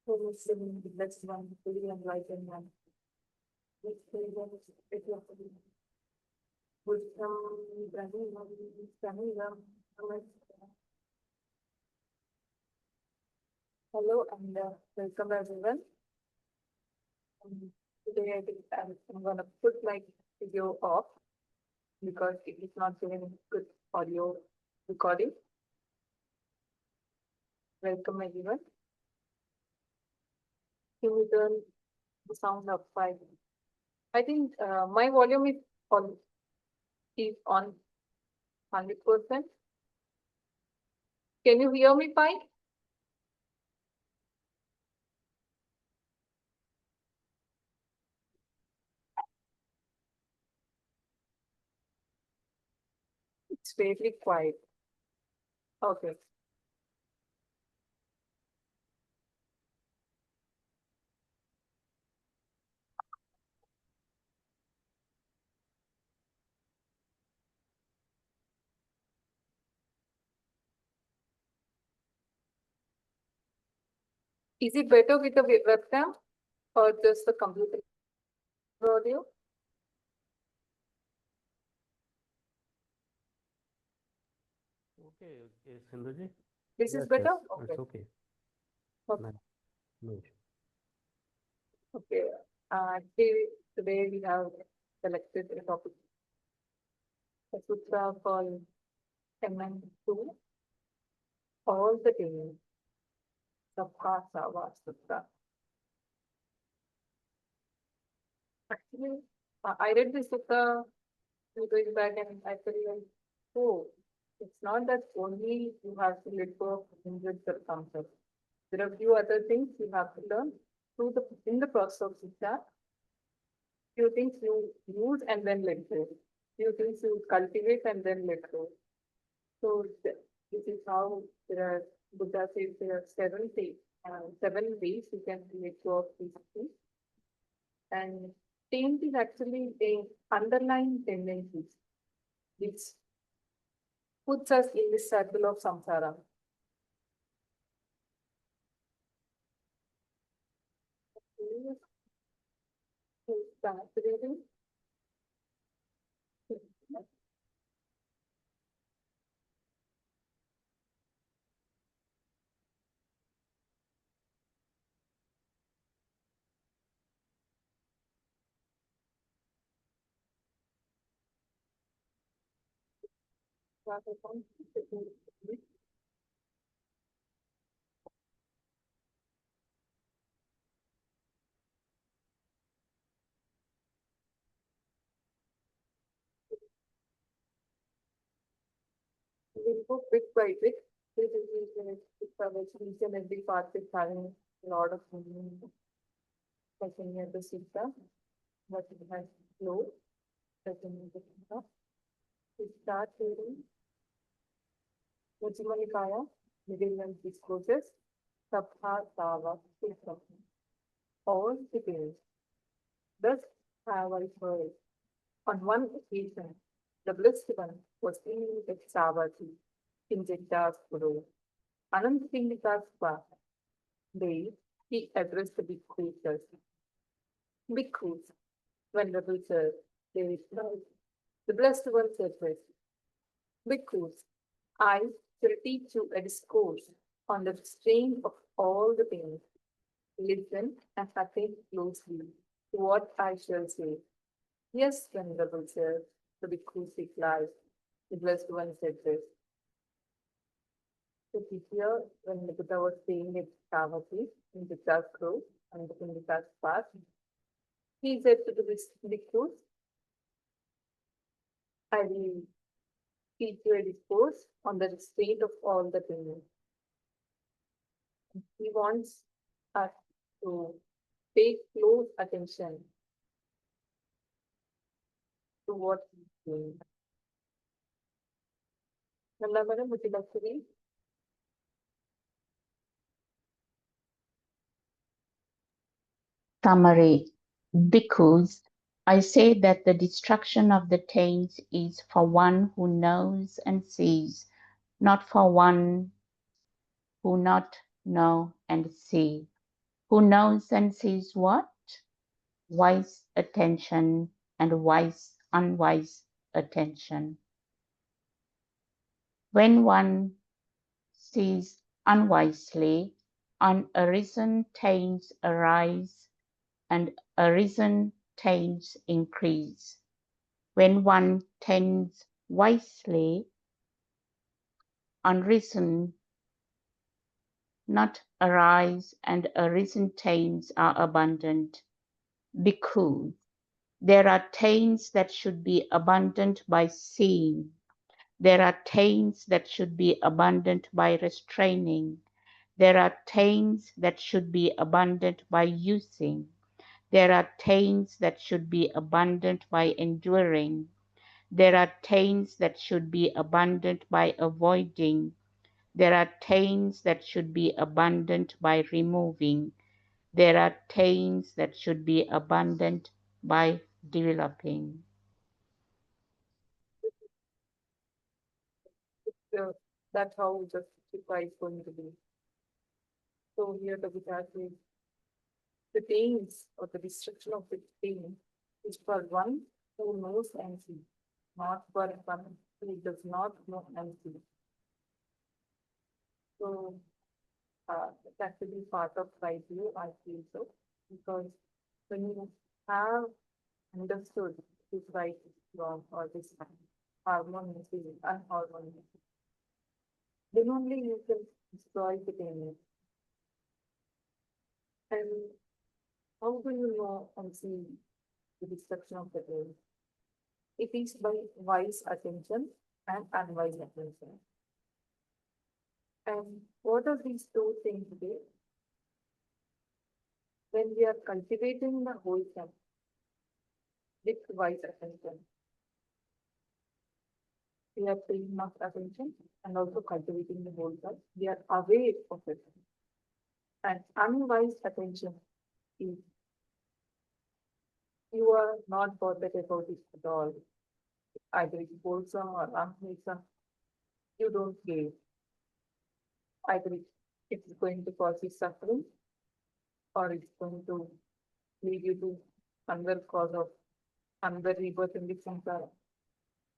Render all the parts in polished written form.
who is in the blessed one, the fully enlightened one, which freedom is wisdom, Pranidam. Hello and welcome everyone. Today I think I'm gonna put my video off because it is not giving good audio recording. Welcome everyone. Can we turn the sound up 5? I think my volume is on 100%. Can you hear me fine? It's very quiet. Okay. Is it better with the webcam or just the computer audio? Okay, Sindhuji. This is better? It's okay. Okay. No issue. Okay. Today we have selected a topic, a sutra called MM2, all the days, Sabbāsava Sutta. Actually, I read this sutta going back and I felt like, oh, it's not that only you have to let go of hindrance circumstances. There are a few other things you have to learn in the process of sutta. Few things you use and then let go. Few things you cultivate and then let go. So this is how Buddha says there are 7 ways you can let go of these things. And taint is actually a underlying tendencies which puts us in this circle of samsara. We'll go bit by bit. This is each and every part is having a lot of meaning. Second year the sutta, what it has flow. Second year the sutta. We start reading Majjhima Nikāya, middle and discourses, Sabbāsava, all the days. Thus have I heard. On one occasion, the blessed one was in Sabbāsava in Jeddah Guru. Anantindika's class. They, he addressed the bhikkhus. Bhikkhus, venerable sir, they replied. The blessed one said this. Bhikkhus, I shall teach you a discourse on the restraint of all the things. Listen and attend closely to what I shall say. Yes, venerable sir, the Bhikkhus replied. The blessed one said this. So here, when the Buddha was staying at Savatthi in the Grove and in the path, he said to the bhikkhus, I will teach you a discourse on the restraint of all the things. He wants us to pay close attention to what he's doing. Nalla madam, would you like to read? Summary. Because I say that the destruction of the taints is for one who knows and sees, not for one who not know and see. Who knows and sees what? Wise attention and wise, unwise attention. When one sees unwisely, unarisen taints arise and arisen taints increase. When one tends wisely, unrisen not arise and arisen taints are abundant, because there are taints that should be abundant by seeing. There are taints that should be abundant by restraining. There are taints that should be abundant by using. There are taints that should be abundant by enduring. There are taints that should be abundant by avoiding. There are taints that should be abundant by removing. There are taints that should be abundant by developing. So that's how the Sutta is going to be. So here the Buddha says, the taints or the destruction of the taint is for one who knows and sees, not for one who does not know and see. So it's actually part of right view, I feel so, because when you have understood this right is wrong or this harmonious is unharmonious, then only you can destroy the taint. And how do you know and see the destruction of the taint? It is by wise attention and unwise attention. And what are these two things do? When we are cultivating the wholesome with wise attention, we are paying enough attention and also cultivating the wholesome. We are aware of it. And unwise attention is you are not bothered about it at all. Either it's wholesome or unwholesome, you don't care. Either it's going to cause you suffering or it's going to lead you to another cause of another rebirth in the samsara.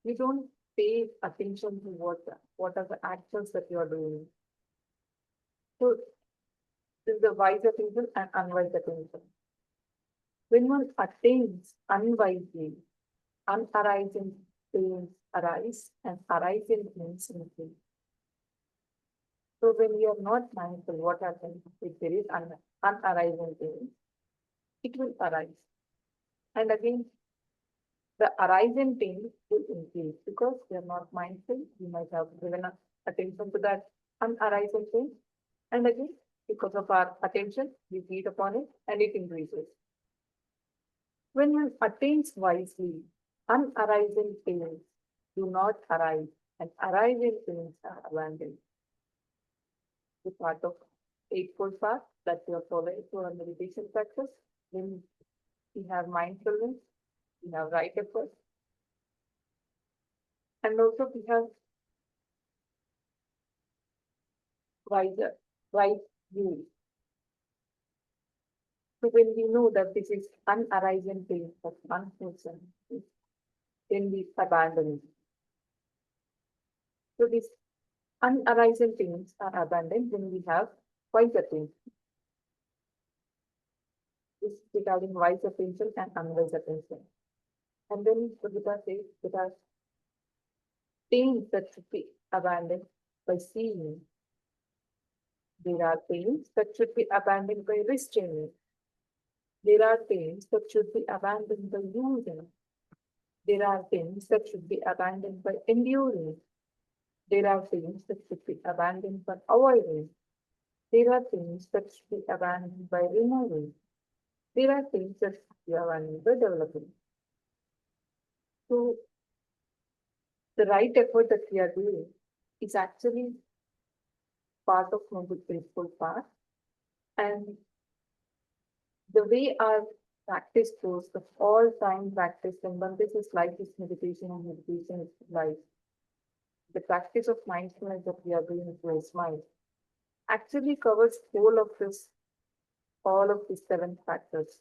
You don't pay attention to what are the actions that you are doing. So this is the wise attention and unwise attention. When one attains unwisely, unarising pains arise and arising pains increase. So when we are not mindful, what happens if there is unarising pain? It will arise. And again, the arising pain will increase because we are not mindful. We might have given attention to that unarising pain. And again, because of our attention, we feed upon it and it increases. When one attains wisely, unarising pains do not arise and arising pains are abandoned. The part of Eightfold Path that we are following through our meditation practice. When we have mindfulness, we have right effort, and also we have right view. So when we know that this is unarising pain of unwholesome, then we abandon it. So these unarising pains are abandoned when we have wise attention. This is regarding wise attention and unwise attention. And then the Buddha says there are pains that should be abandoned by seeing. There are pains that should be abandoned by restraining. There are pains that should be abandoned by using. There are pains that should be abandoned by enduring. There are pains that should be abandoned by avoiding. There are things that should be abandoned by removing. There are things that should be abandoned by developing. So the right effort that we are doing is actually part of noble principle path. And the way our practice goes, the all time practice, and one this is life is meditation and meditation is life. The practice of mindfulness that we are doing through mind actually covers whole of this, all of these 7 factors.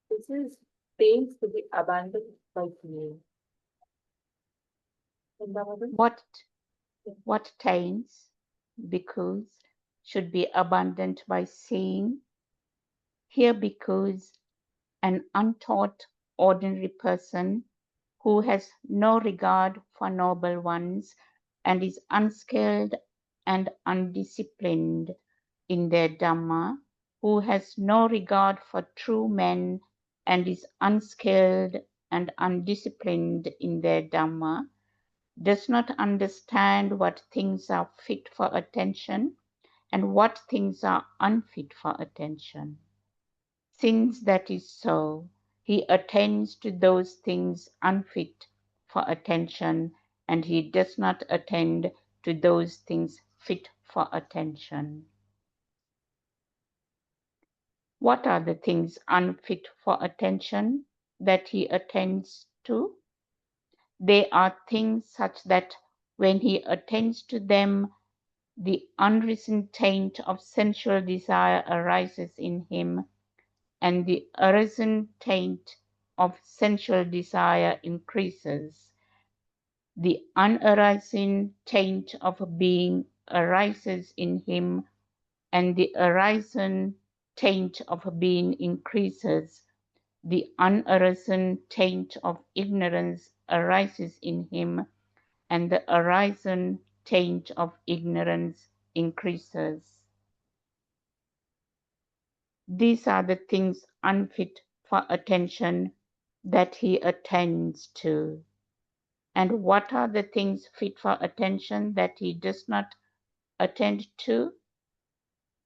This is things to be abandoned by being. What taints, bhikkhus, should be abundant by seeing? Here bhikkhus, an untaught ordinary person who has no regard for noble ones and is unskilled and undisciplined in their Dhamma, who has no regard for true men and is unskilled and undisciplined in their Dhamma, does not understand what things are fit for attention and what things are unfit for attention. Since that is so, he attends to those things unfit for attention and he does not attend to those things fit for attention. What are the things unfit for attention that he attends to? They are things such that when he attends to them, the unreasoned taint of sensual desire arises in him, and the arisen taint of sensual desire increases. The unarisen taint of being arises in him, and the arisen taint of being increases. The unarisen taint of ignorance arises in him, and the arisen taint of ignorance increases. These are the things unfit for attention that he attends to. And what are the things fit for attention that he does not attend to?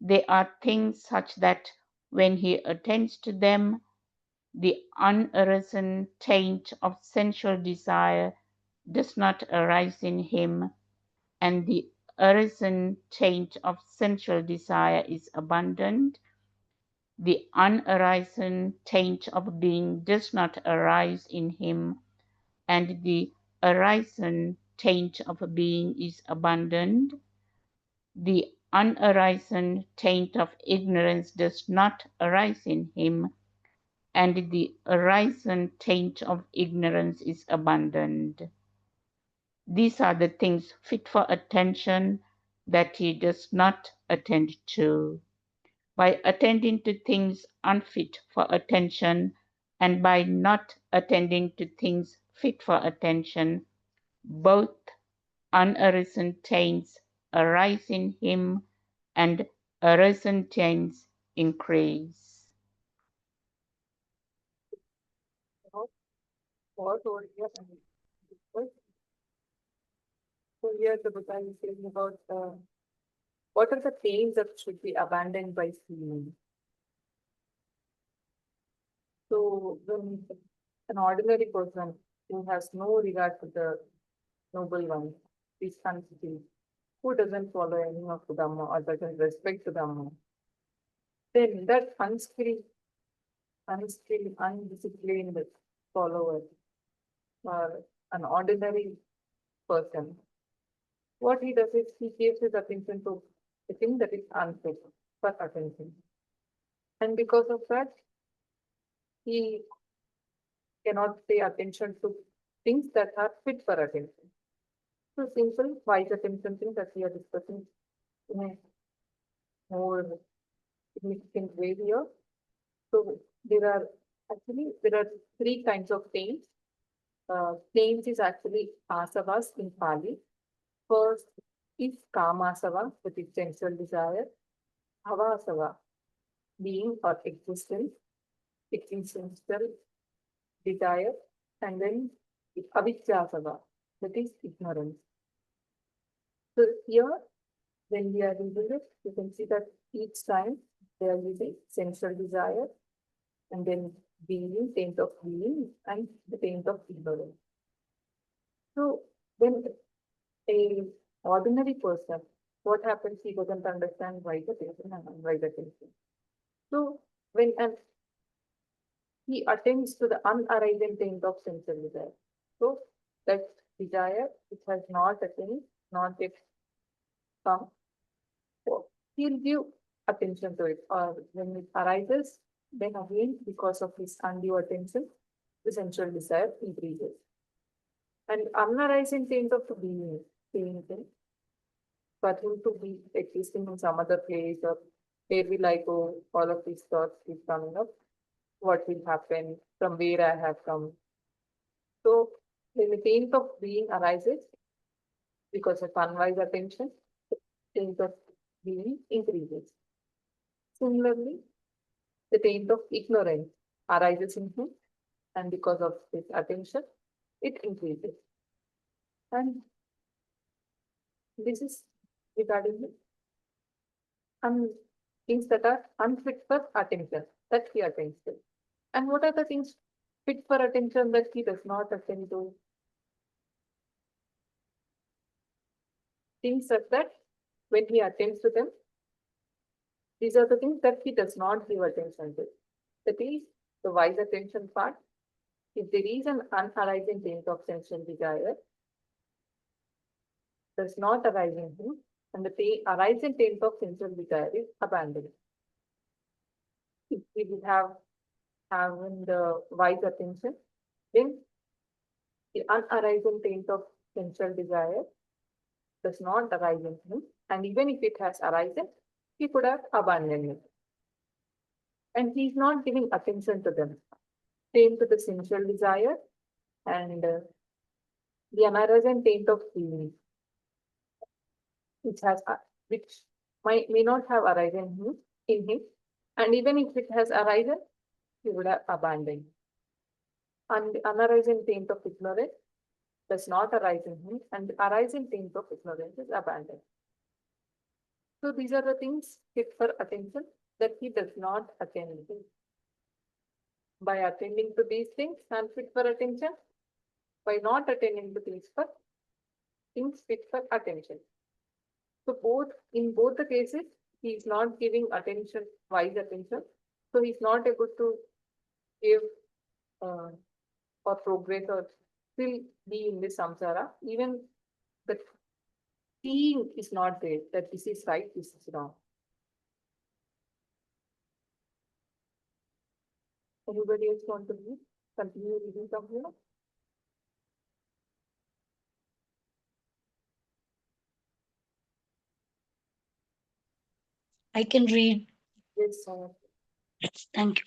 They are things such that when he attends to them, the unarisen taint of sensual desire does not arise in him, and the arisen taint of sensual desire is abundant. The unarisen taint of being does not arise in him, and the arisen taint of being is abundant. The unarisen taint of ignorance does not arise in him, and the arisen taint of ignorance is abundant. These are the things fit for attention that he does not attend to. By attending to things unfit for attention and by not attending to things fit for attention, both unarisen taints arise in him and arisen taints increase. What over here and so here the Buddha is saying about what are the things that should be abandoned by seeing. So when an ordinary person who has no regard for the noble one is unskilled, who doesn't follow any of the Dhamma or doesn't respect the Dhamma, then that unskilled, undisciplined follower or an ordinary person, what he does is he gives his attention to the thing that is unfit for attention. And because of that, he cannot pay attention to things that are fit for attention. So simple, wise attention thing that we are discussing in a more significant way here. So there are 3 kinds of taints. Taints is actually āsavas in Pali. First is kāmasava, that is sensual desire. Bhavasava, being or existence, existential desire, and then avijjasava, that is ignorance. So here, when we are using it, you can see that each time they are using sensual desire and then being, taint of being, and the taint of ignorance. So when a ordinary person, what happens? He doesn't understand right attention and unright attention. So when he attends to the unarising taint of sensual desire. So that desire which has not attained, not yet come, so he'll give attention to it. Or when it arises, then again, because of his undue attention, the sensual desire increases. And unarising taint of the being, same thing. For him to be existing in some other place, or where will I go? All of these thoughts keep coming up. What will happen? From where I have come? So when the taint of being arises because of unwise attention, the taint of being increases. Similarly, the taint of ignorance arises in him, and because of this attention, it increases. And this is regarding the things that are unfit for attention, that he attends to. And what are the things fit for attention that he does not attend to? Things such that when he attends to them, these are the things that he does not give attention to. That is the wise attention part. If there is an unarising taint of sensual desire, does not arise in him, and the arising taint of sensual desire is abandoned. If we would have the wise attention, then the unarising taint of sensual desire does not arise in him, and even if it has arisen, he could have abandoned it. And he is not giving attention to them. Same to the sensual desire and the unarising taint of feeling, which may not have arisen in him, and even if it has arisen, he would have abandoned. And the unarising taint of ignorance does not arise in him, and the arising taint of ignorance is abandoned. So these are the things fit for attention that he does not attend to. By attending to these things and fit for attention, by not attending to things fit for attention. So in both the cases, he is not giving attention, wise attention. So he is not able to give or progress or still be in this samsara. Even the seeing is not there, that this is right, this is wrong. Anybody else want to continue reading from here? I can read. Yes, Thank you.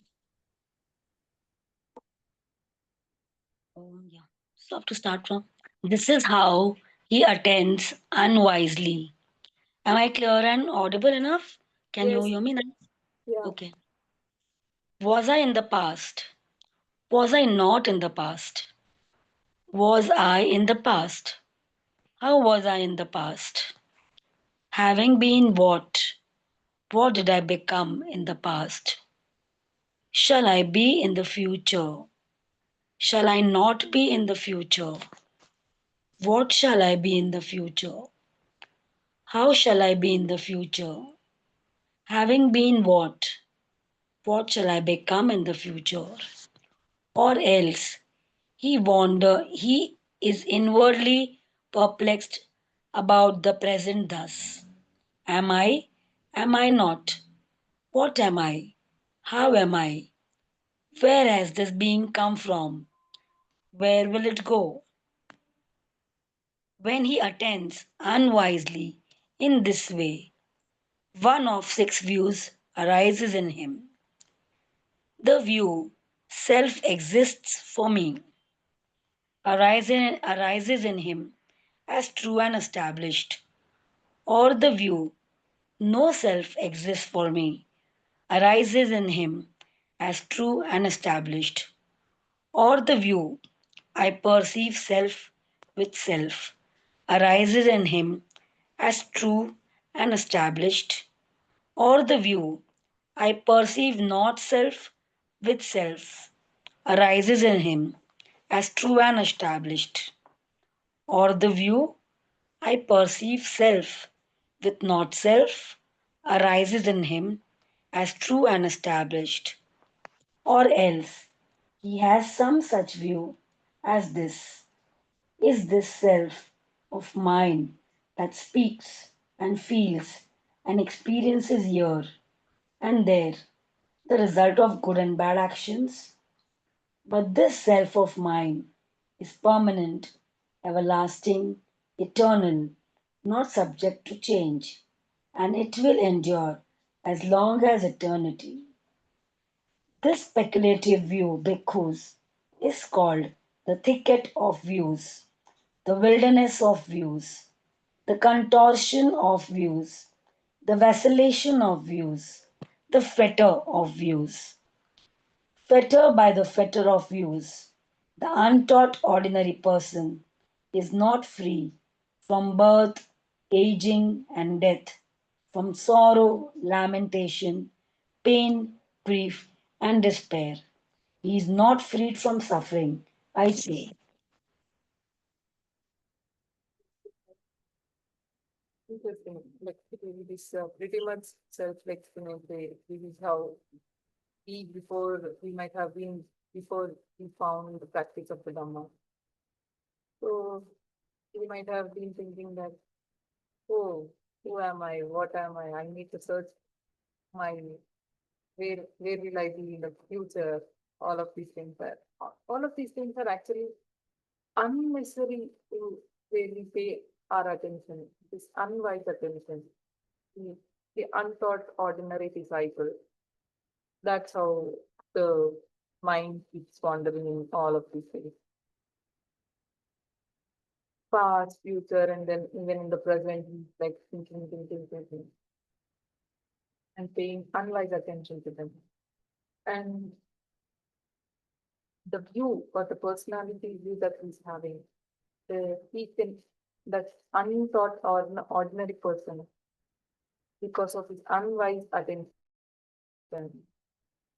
Yeah. So I have to start from. This is how he attends unwisely. Am I clear and audible enough? Can you yes, hear me now? yeah. Okay. Was I in the past? Was I not in the past? Was I in the past? How was I in the past? Having been what? What did I become in the past? Shall I be in the future? Shall I not be in the future? What shall I be in the future? How shall I be in the future? Having been what? What shall I become in the future? Or else he is inwardly perplexed about the present thus. Am I? Am I not? What am I? How am I? Where has this being come from? Where will it go? When he attends unwisely in this way, one of six views arises in him. The view self exists for me arises in him as true and established, or the view no self exists for me arises in him as true and established, or the view I perceive self with self arises in him as true and established, or the view I perceive not self with self arises in him as true and established, or the view I perceive self with not self arises in him as true and established, or else he has some such view as this: is this self of mine that speaks and feels and experiences here and there the result of good and bad actions? But this self of mine is permanent, everlasting, eternal, not subject to change, and it will endure as long as eternity. This speculative view, bhikkhus, is called the thicket of views, the wilderness of views, the contortion of views, the vacillation of views, the fetter of views. Fetter by the fetter of views, the untaught ordinary person is not free from birth, aging, and death, from sorrow, lamentation, pain, grief, and despair. He is not freed from suffering, I say. Interesting. Like this pretty much self-explanatory. This is how we might have been before we found the practice of the Dhamma. So we might have been thinking that, oh, who am I? What am I? I need to search my where will I be in the future? All of these things are actually unnecessary to really pay our attention. This unwise attention, the, the untaught ordinary disciple. That's how the mind keeps wandering in all of these things. Past, future, and then even in the present, like thinking, and paying unwise attention to them. And the view or the personality view that he's having, he can, that untaught or an ordinary person, because of his unwise attention,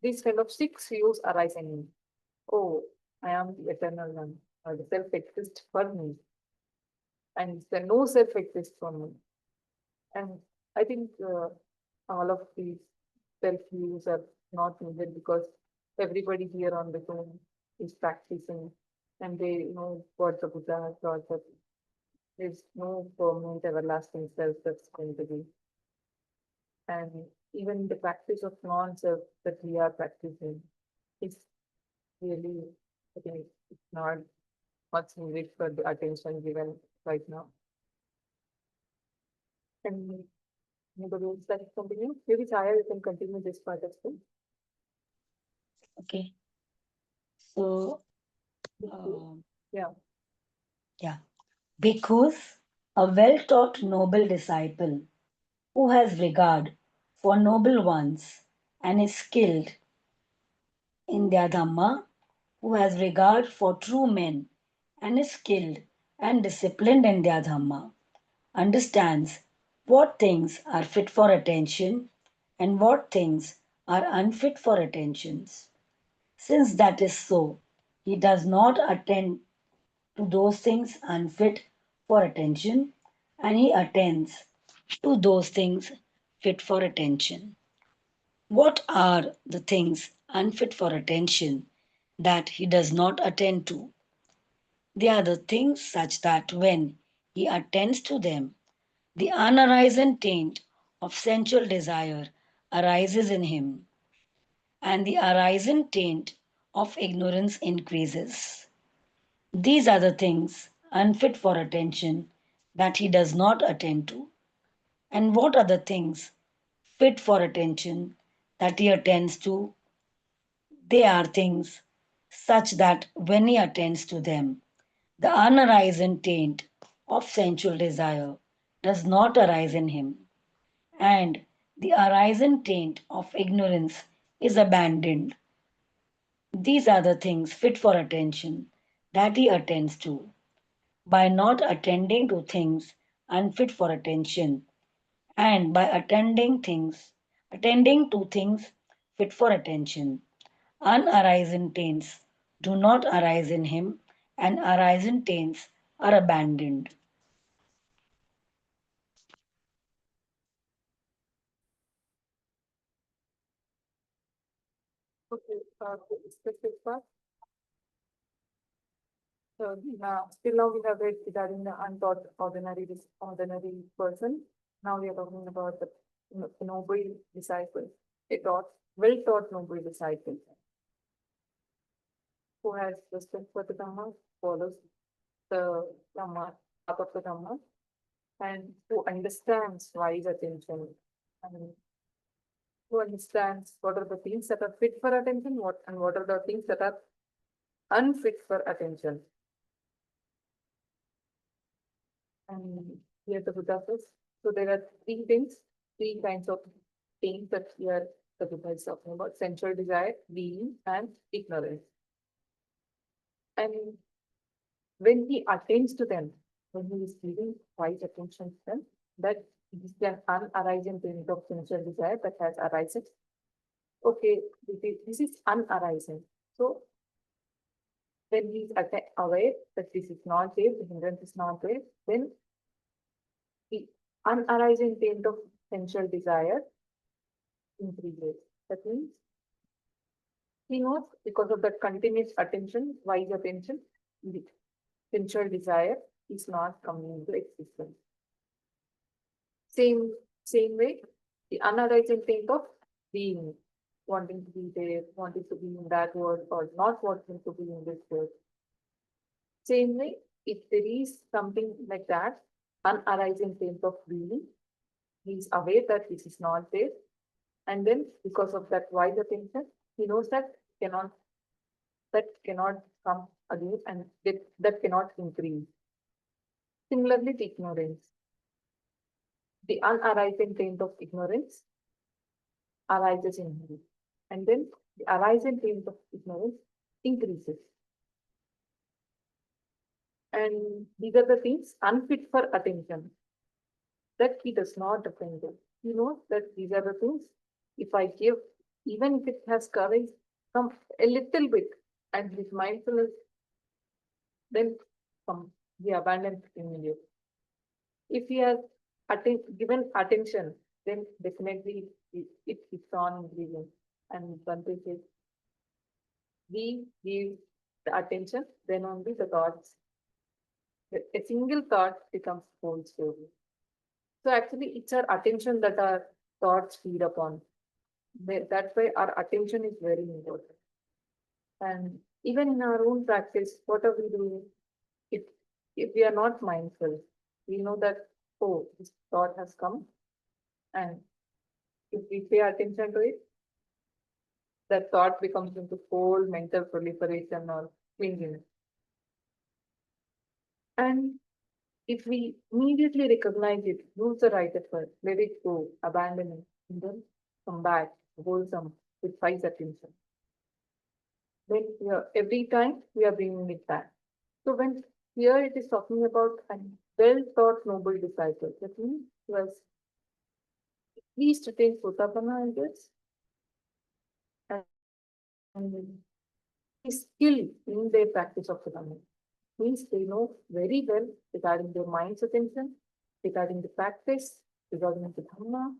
these kind of six views arise in him. Oh, I am the eternal one, or the self exists for me, and the no self exists for me. And I think all of these self views are not needed because everybody here on the phone is practicing and they know what the Buddha has taught that there's no permanent everlasting self that's going to be. And even the practice of non-self that we are practicing is really, I think it's not much needed for the attention given right now. And anybody else like to continue? Maybe Chaya, you can continue this part as well. Okay. So, um, Yeah. yeah. Bhikkhus, a well taught noble disciple who has regard for noble ones and is skilled in their Dhamma, who has regard for true men and is skilled and disciplined in their Dhamma, understands what things are fit for attention and what things are unfit for attentions. Since that is so, he does not attend to those things unfit for attention and he attends to those things fit for attention. What are the things unfit for attention that he does not attend to? They are the things such that when he attends to them, the unarisen taint of sensual desire arises in him, and the arisen taint of ignorance increases. These are the things unfit for attention that he does not attend to. And what are the things fit for attention that he attends to? They are things such that when he attends to them, the unarisen taint of sensual desire does not arise in him, and the arisen taint of ignorance is abandoned. These are the things fit for attention that he attends to. by not attending to things unfit for attention, and by attending to things fit for attention. Unarisen taints do not arise in him, and arisen taints are abandoned. Okay, specific part. So now, till now we have read regarding the untaught ordinary person. Now we are talking about the noble disciple, a well-taught noble disciple who has respect for the Dhamma, follows the Dhamma, path of the Dhamma, and who understands wise attention, and who understands what are the things that are fit for attention, what are the things that are unfit for attention. And here the Buddha says, so there are three kinds of things that here the Buddha is talking about: sensual desire, being, and ignorance. And when he attains to them, when he is giving wise attention to them, that is an unarising taint of sensual desire that has arisen. Okay, this is unarising. So when he is aware that this is not there, the hindrance is not there, then the unarising taint of sensual desire increases. That means he knows because of that continuous attention, wise attention, the sensual desire is not coming into existence. Same way, the unarising taint of being, wanting to be there, wanting to be in that world, or not wanting to be in this world. Same way, if there is something like that, unarising taint of being, he is aware that this is not there, and then because of that wise attention, he knows that cannot come again, and that cannot increase. Similarly, the ignorance, the unarising taint of ignorance arises in him, and then the arising taint of ignorance increases. And these are the things unfit for attention that he does not attend to. He knows that these are the things, if I give, even if it has courage, come a little bit, and his mindfulness, then he abandons it immediately. If he has given attention, then definitely it keeps on increasing. And Bhante says, we give the attention, then only the thoughts, a single thought becomes whole story. So actually, it's our attention that our thoughts feed upon. That's why our attention is very important. And even in our own practice, what are we doing? If we are not mindful, we know that, oh, this thought has come, and if we pay attention to it, that thought becomes into whole mental proliferation or clinginess. And if we immediately recognize it, use the right effort, let it go, abandon it, and then come back, wholesome, with wise attention. Then every time we are bringing it back. So when here it is talking about a well-taught noble disciple, that means he was at least attained Sotapanna, I guess, and is skilled in their practice of the Dhamma. Means they know very well regarding their mind's attention, regarding the practice, regarding the Dhamma.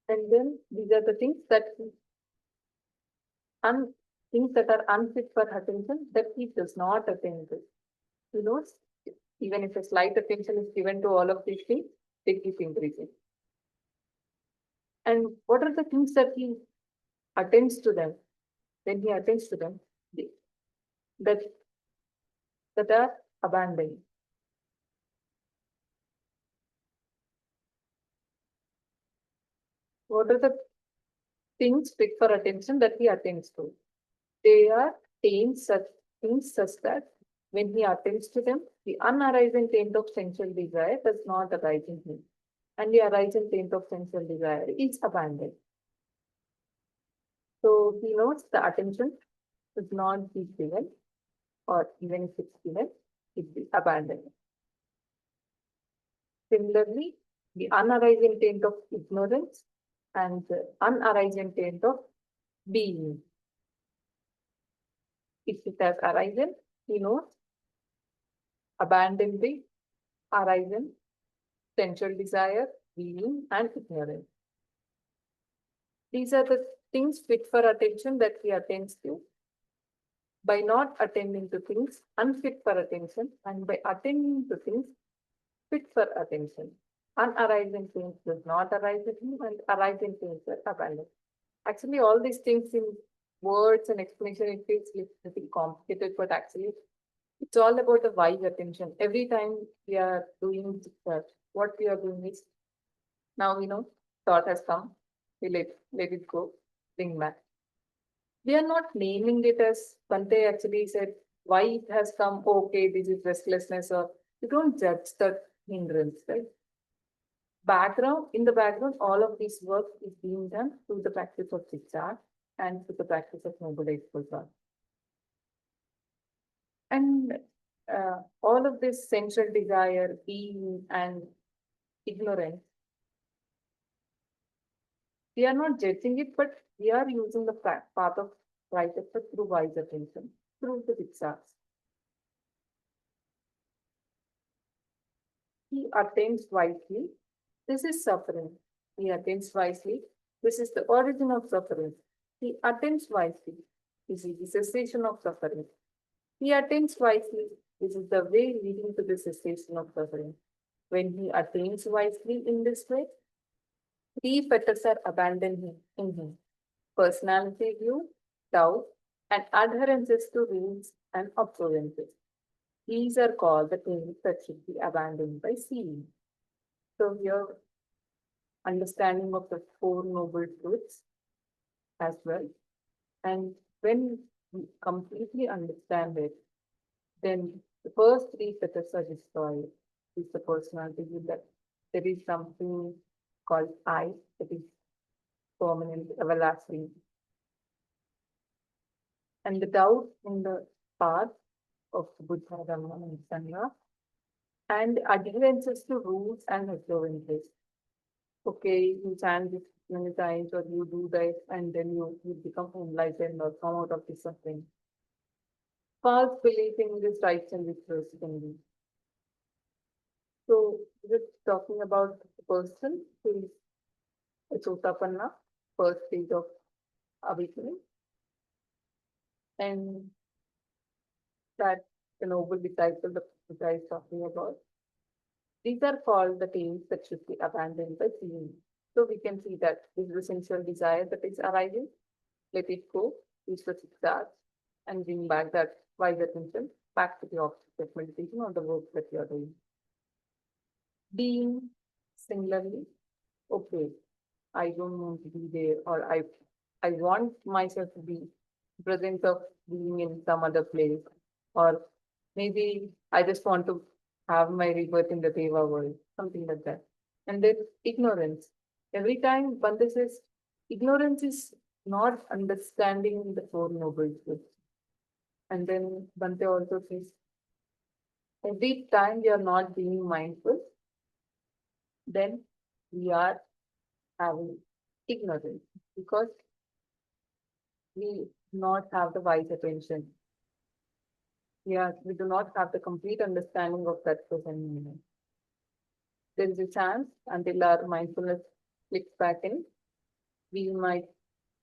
And then these are the things that are unfit for attention that he does not attend to. He knows even if a slight attention is given to all of these things, they keep increasing. And what are the things that he attends to them? When he attends to them, that are abandoned. What are the things fit for attention that he attends to? They are things such that when he attends to them, the unarising taint of sensual desire does not arise in him, and the arising taint of sensual desire is abandoned. So he knows the attention should not be given, or even if it's given, it will abandon it. Similarly, the unarising taint of ignorance and the unarising taint of being. If it has arisen, he knows, abandon the arisen, sensual desire, being, and ignorance. These are the things fit for attention that he attends to. By not attending to things unfit for attention, and by attending to things fit for attention, unarising things does not arise in him, and arising things are abandoned. Actually, all these things in words and explanation, it feels little complicated, but actually, it's all about the wise attention. Every time we are doing that, what we are doing is, now we know thought has come, we let it go, bring back. We are not naming it as Bante actually said, why it has come, okay, this is restlessness, or you don't judge that hindrance, right? In the background, all of this work is being done through the practice of discharge and through the practice of noble eightfold path. And all of this sensual desire, being, and ignorance, we are not judging it, but we are using the path of right effort through wise attention, through the discharge. He attends wisely. This is suffering. He attends wisely. This is the origin of suffering. He attends wisely. This is the cessation of suffering. He attends wisely. This is the way leading to the cessation of suffering. When he attains wisely in this way, three fetters are abandoned in him: personality view, doubt, and adherences to rules and observances. These are called the things that should be abandoned by seeing. So here, understanding of the Four Noble Truths as well. And when we completely understand it, then the first three fetters are destroyed. Is the personality view that there is something called I that is permanent, everlasting. And the doubt in the path of Buddha, Dhamma, and Sangha, and adherences to rules and observances. Okay, you chant this many times, or you do this, and then you become enlightened or come out of this suffering. False belief in this rights and reciprocity. So, this is talking about the person who is a Sotapanna, first stage of awakening, and that the noble disciple that Buddha is talking about. These are called the things that should be abandoned by seeing. So we can see that this is the sensual desire that is arising. Let it go, use the discharge, and bring back that wise attention back to the object of meditation or the work that you are doing. Being, similarly, okay, I don't want to be there, or I want myself to be present of being in some other place, or maybe I just want to have my rebirth in the Deva world, something like that. And then ignorance. Every time Bante says, ignorance is not understanding the Four Noble Truths. And then Bante also says, every time we are not being mindful, then we are having ignorance, because we do not have the wise attention. We do not have the complete understanding of that present moment. There is a chance until our mindfulness clicks back in, we might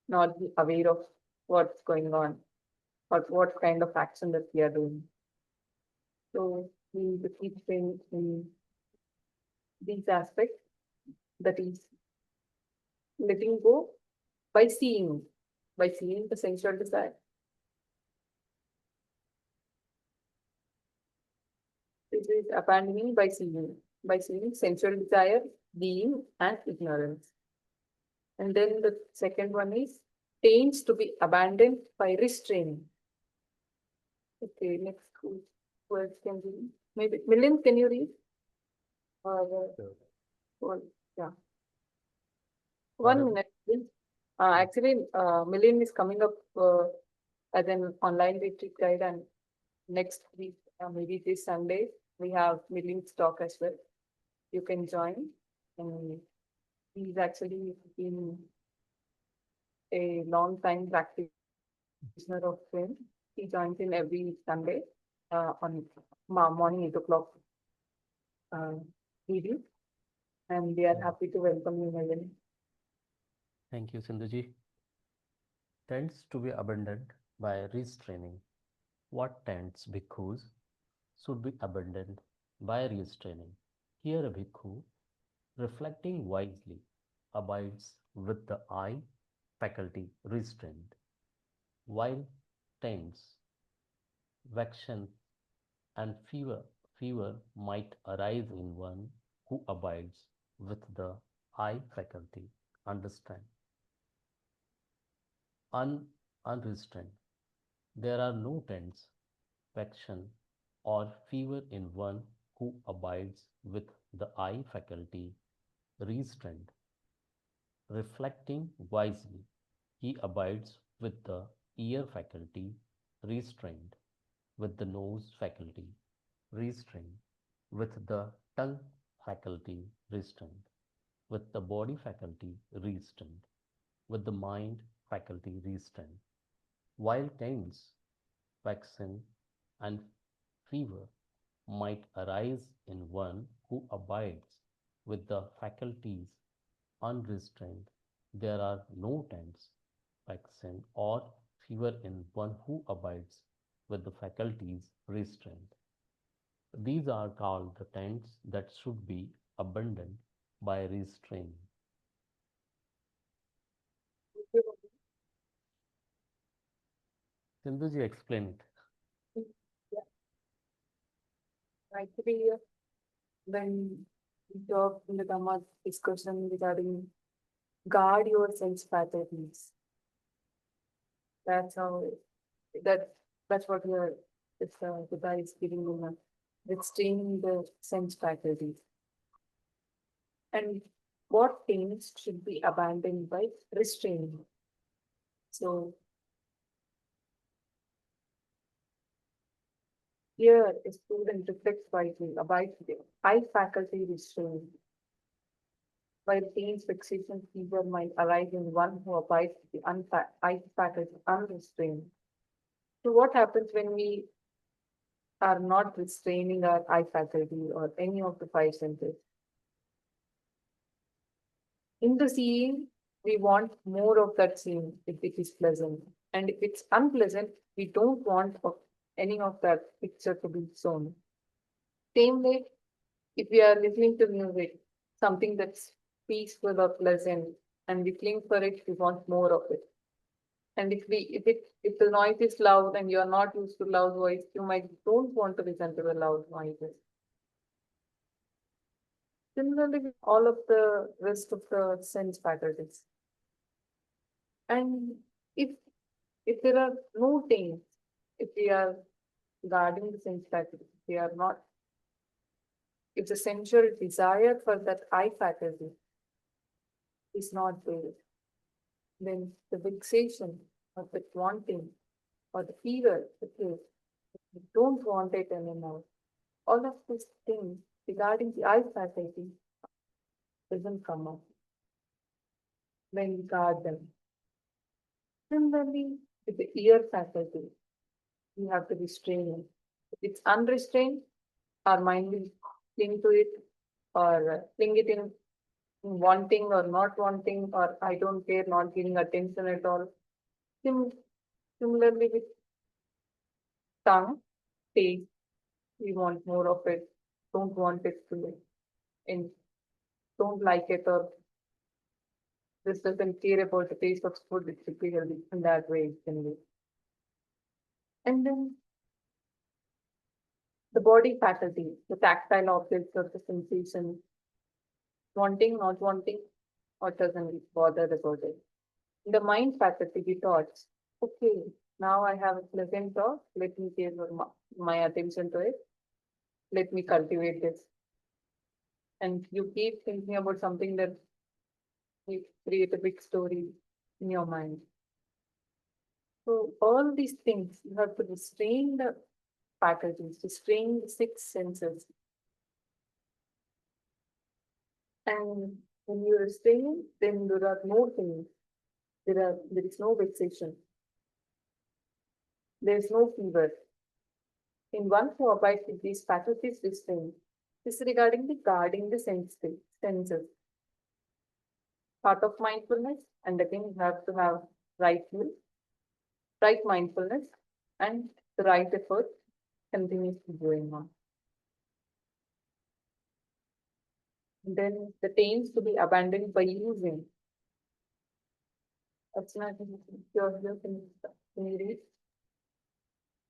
not be aware of what's going on or what kind of action that we are doing. So we need to keep things in these aspects, that is letting go by seeing the sensual desire. This is abandoning by seeing sensual desire, being, and ignorance. And then the second one is taints to be abandoned by restraining. Okay, next words can be maybe Milind, can you read? Yeah. 1 minute, please. Actually, Milind is coming up as an online retreat guide, and next week, maybe this Sunday, we have Milling's talk as well. You can join. And he's actually been a long time practitioner of film. He joins in every Sunday on morning 8 o'clock evening. And we are happy to welcome you, Megan. Thank you, Sindhuji. Tends to be abandoned by restraining. What tends bhikkhus should be abandoned by restraining? Here a bhikkhu, reflecting wisely, abides with the eye faculty restrained, while taints, vexation, and fever might arise in one who abides with the eye faculty unrestrained. There are no taints, vexation, or fever in one who abides with the eye faculty restrained. Reflecting wisely, he abides with the ear faculty restrained, with the nose faculty restrained, with the tongue faculty restrained, with the body faculty restrained, with the mind faculty restrained. While taints, vexation, and fever might arise in one who abides with the faculties unrestrained, there are no taints, vexation, or fever in one who abides with the faculties restrained. These are called the taints that should be abandoned by restraining. Sindhuji, explain it. Yeah. Actually, when we talk in the Dhamma discussion regarding guard your sense faculties, that's how that's what your Buddha is giving in restraining the sense faculties. And what things should be abandoned by restraining? So here a student reflects wisely, abides with the eye faculty restrained. While pains, fixation, fever might arise in one who abides with the eye faculty unrestrained. So what happens when we are not restraining our eye faculty or any of the five senses? In the seeing, we want more of that seeing if it is pleasant. And if it's unpleasant, we don't want any of that picture to be shown. Same way, if we are listening to music, something that's peaceful or pleasant, and we cling for it, we want more of it. And if the noise is loud and you are not used to loud voice, you might don't want to listen to the loud noises. Similarly, with all of the rest of the sense faculties. And if there are no things, if we are guarding the sense faculty, we are not, if the sensual desire for that eye faculty is not there, then the fixation or the wanting or the fever, we don't want it anymore. All of these things regarding the eye faculty doesn't come up when we guard them. Similarly, with the ear faculty, we have to restrain it. If it's unrestrained, our mind will cling to it or cling it in wanting or not wanting, or I don't care, not giving attention at all. Similarly, with tongue, taste, we want more of it, don't want it to and don't like it, or this doesn't care about the taste of food, it should be healthy. In that way, it can be. And then the body faculty, the tactile objects or the sensation, wanting, not wanting, or doesn't bother about it. The mind faculty, the thoughts. Okay, now I have a pleasant thought. Let me give my attention to it. Let me cultivate this. And you keep thinking about something that you create a big story in your mind. So all these things, you have to restrain the faculties, restraining the 6 senses. And when you are restraining, then there are no things. There is no vexation. There is no fever. In one who abides with these faculties restrained, disregarding the guarding the senses. Part of mindfulness, and again you have to have right will, right mindfulness, and the right effort continuously going on. And then the taints to be abandoned by using. That's not your can you read?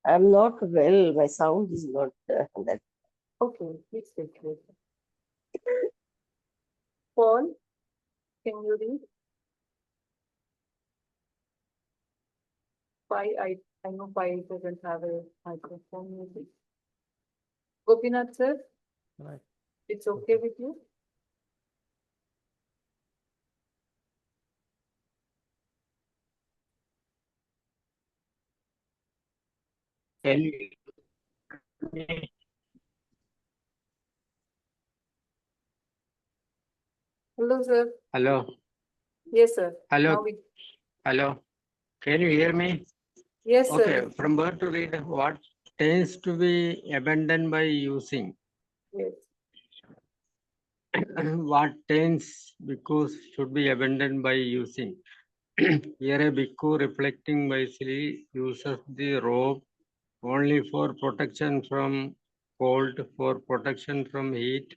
I'm not well. My sound is not that. Okay, please take it. Paul, can you read? I know why doesn't have a microphone maybe. Gopinath sir, Right. it's okay with you? Hello sir. Hello, Yes sir. hello, Now we, hello. Can you hear me? yes Okay, sir. from birth to read what tends to be abandoned by using. Yes. What tends because should be abandoned by using. Here a bhikkhu reflecting wisely uses the robe only for protection from cold, for protection from heat,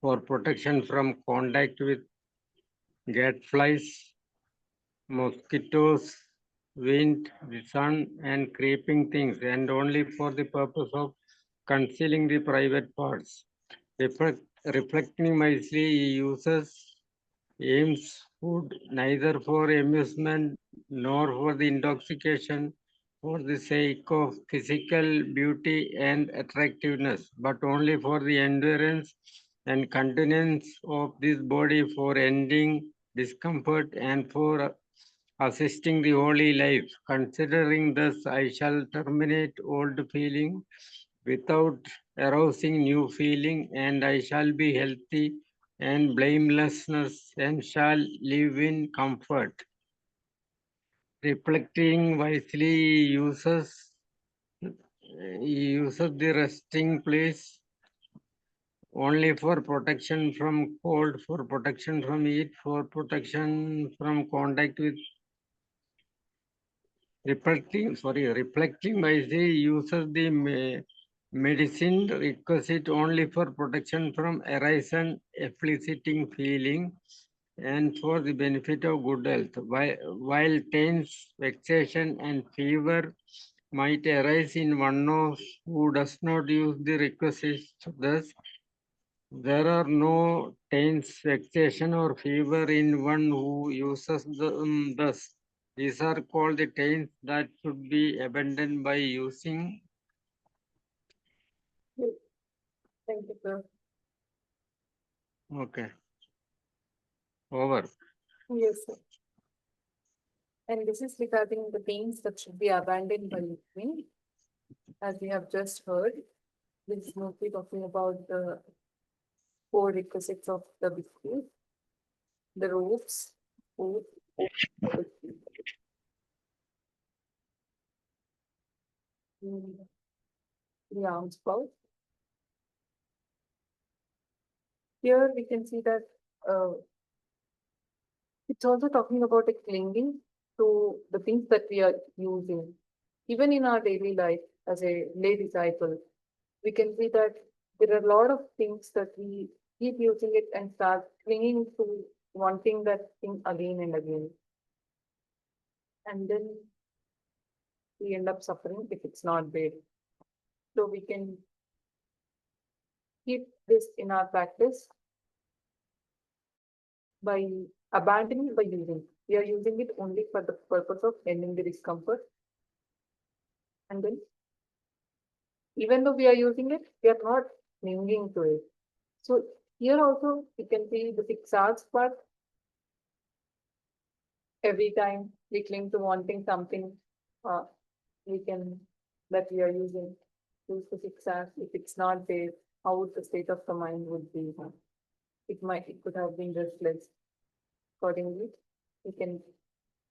for protection from contact with gadflies, mosquitoes, wind, the sun, and creeping things, and only for the purpose of concealing the private parts. Reflecting wisely, he aims food neither for amusement nor for the intoxication, for the sake of physical beauty and attractiveness, but only for the endurance and continuance of this body, for ending discomfort and for assisting the holy life. Considering thus, I shall terminate old feeling without arousing new feeling, and I shall be healthy and blamelessness and shall live in comfort. Reflecting wisely, he uses the resting place only for protection from cold, for protection from heat, for protection from contact with reflecting wisely uses the medicine requisite only for protection from arising afflicting feeling and for the benefit of good health. While tense, vexation, and fever might arise in one who does not use the requisites, thus there are no tense, vexation, or fever in one who uses them thus. These are called the taints that should be abandoned by using. Thank you sir. Okay. Over. Yes sir. And this is regarding the things that should be abandoned by me. As we have just heard, this is mostly talking about the 4 requisites of the bhikkhu, the robes, food, the alms spout. Here we can see that it's also talking about a clinging to the things that we are using. Even in our daily life as a lay disciple, we can see that there are a lot of things that we keep using it and start clinging to wanting that thing again and again. And then we end up suffering if it's not there. So we can keep this in our practice by abandoning by using. We are using it only for the purpose of ending the discomfort. And then, even though we are using it, we are not clinging to it. So here also we can see the 6 R's part. Every time we cling to wanting something, we can that we are using, use the six R's. If it's not there, how would the state of the mind would be? It could have been restless. Accordingly, we can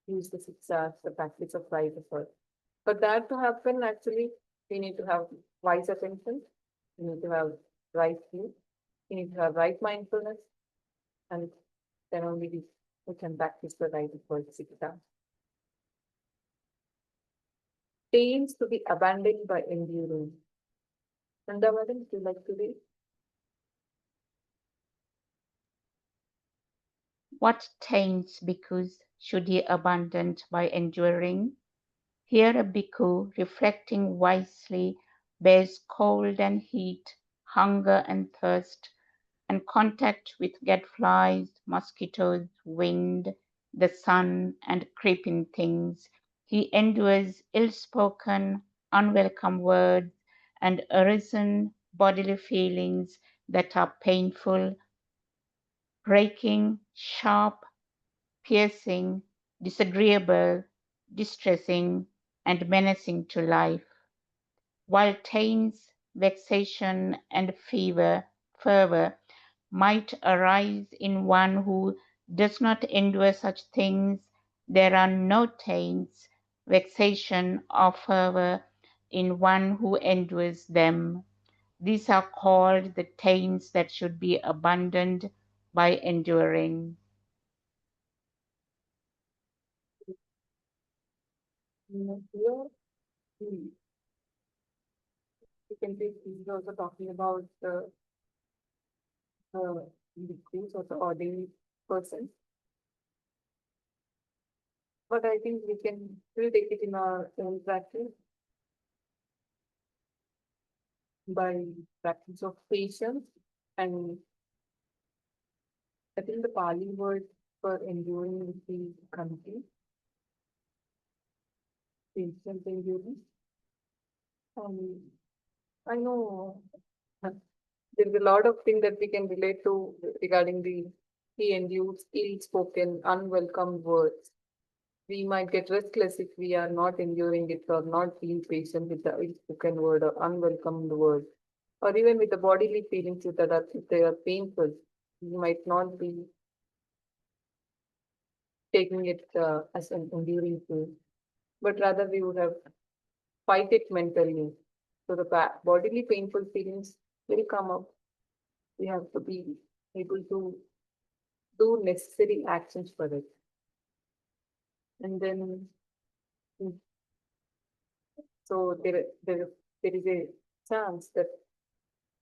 use the six R's, the practice of right effort. For that to happen, actually, we need to have wise attention, we need to have right view, we need to have right mindfulness, and then only we can practice the right effort, six R's. Taints to be abandoned by enduring. Nanda madam, would you like to read? What taints bhikkhus should ye abandon by enduring? Here a bhikkhu, reflecting wisely, bears cold and heat, hunger and thirst, and contact with gadflies, mosquitoes, wind, the sun, and creeping things. He endures ill-spoken, unwelcome words, and arisen bodily feelings that are painful, breaking, sharp, piercing, disagreeable, distressing, and menacing to life. While taints, vexation, and fervor might arise in one who does not endure such things, there are no taints, vexation, or fervor in one who endures them. These are called the taints that should be abandoned by enduring. Here, we can take this is also talking about the bhikkhus or the ordinary person. But I think we can still take it in our own practice by practice of patience. And I think the Pali word for enduring would be kanti, patient endurance. I know there's a lot of things that we can relate to regarding he endures ill-spoken, unwelcome words. We might get restless if we are not enduring it or not being patient with the ill-spoken word or unwelcome word, or even with the bodily feelings that are, if they are painful, we might not be taking it as an enduring thing, but rather we would have fight it mentally. So the bodily painful feelings will come up. We have to be able to do necessary actions for it. And then, so there is a chance that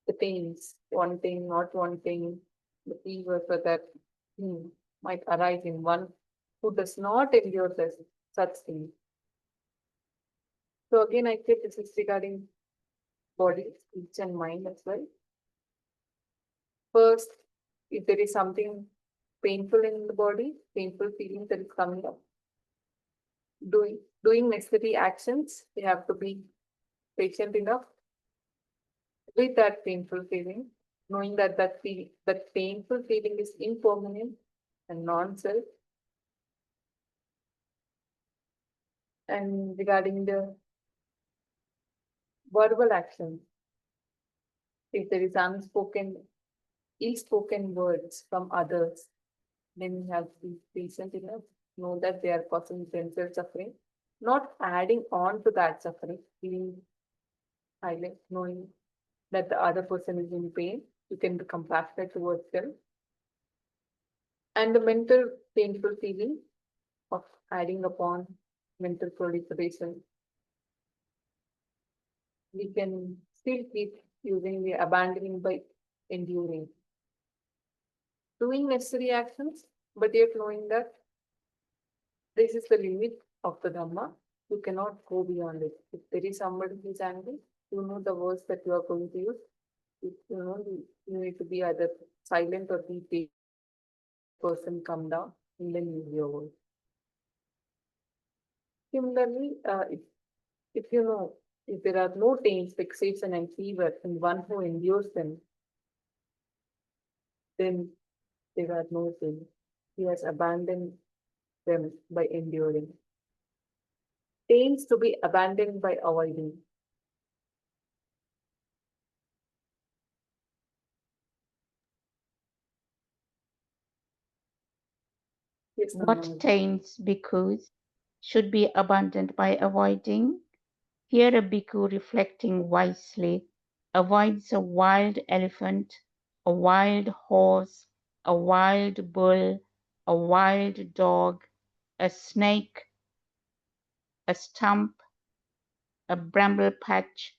the pains, wanting, not wanting, the fever for that might arise in one who does not endure such things. So again, I think this is regarding body, speech, and mind as well. First, if there is something painful in the body, painful feeling that is coming up, doing necessary actions, we have to be patient enough with that painful feeling, knowing that that painful feeling is impermanent and non-self. And regarding the verbal actions, if there is ill-spoken words from others, then we have to be patient enough, know that they are causing themselves suffering, not adding on to that suffering, being silent, knowing that the other person is in pain, you can be compassionate towards them. And the mental painful feeling of adding upon mental proliferation, we can still keep using the abandoning by enduring. Doing necessary actions, but yet knowing that this is the limit of the Dhamma, you cannot go beyond it. If there is somebody who is angry, you know the words that you are going to use. If you know, you need to be either silent or be patient. Person come down and then use your words. Similarly, if you know, if there are no taints, fixation, and fever in one who endures them, then there are no taints. He has abandoned them by enduring. Taints to be abandoned by avoiding. Yes, What Namaste. taints bhikkhus should be abandoned by avoiding? Here a bhikkhu reflecting wisely avoids a wild elephant, a wild horse, a wild bull, a wild dog, a snake, a stump, a bramble patch,